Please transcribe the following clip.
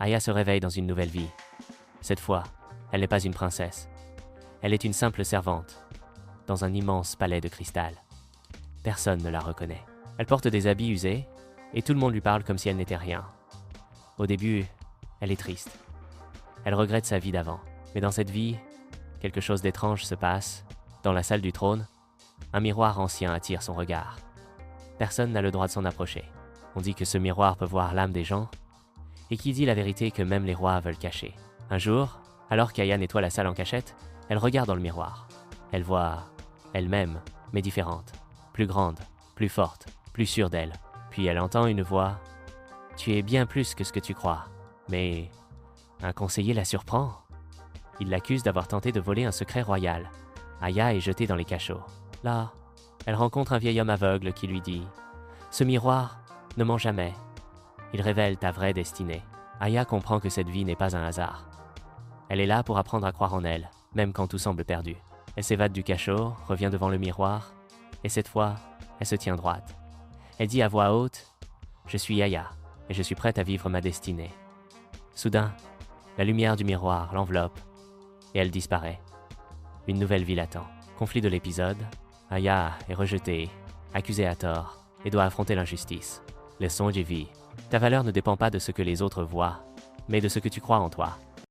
Aya se réveille dans une nouvelle vie. Cette fois, elle n'est pas une princesse. Elle est une simple servante, dans un immense palais de cristal. Personne ne la reconnaît. Elle porte des habits usés, et tout le monde lui parle comme si elle n'était rien. Au début, elle est triste. Elle regrette sa vie d'avant. Mais dans cette vie, quelque chose d'étrange se passe. Dans la salle du trône, un miroir ancien attire son regard. Personne n'a le droit de s'en approcher. On dit que ce miroir peut voir l'âme des gens, et qui dit la vérité que même les rois veulent cacher. Un jour, alors qu'Aya nettoie la salle en cachette, elle regarde dans le miroir. Elle voit elle-même, mais différente, plus grande, plus forte, plus sûre d'elle. Puis elle entend une voix. « Tu es bien plus que ce que tu crois. » Mais un conseiller la surprend. Il l'accuse d'avoir tenté de voler un secret royal. Aya est jetée dans les cachots. Là, elle rencontre un vieil homme aveugle qui lui dit « Ce miroir ne ment jamais. Il révèle ta vraie destinée. » Aya comprend que cette vie n'est pas un hasard. Elle est là pour apprendre à croire en elle, même quand tout semble perdu. Elle s'évade du cachot, revient devant le miroir, et cette fois, elle se tient droite. Elle dit à voix haute « Je suis Aya, et je suis prête à vivre ma destinée. » Soudain, la lumière du miroir l'enveloppe, et elle disparaît. Une nouvelle vie l'attend. Conflit de l'épisode, Aya est rejetée, accusée à tort, et doit affronter l'injustice. Leçon de vie. Ta valeur ne dépend pas de ce que les autres voient, mais de ce que tu crois en toi.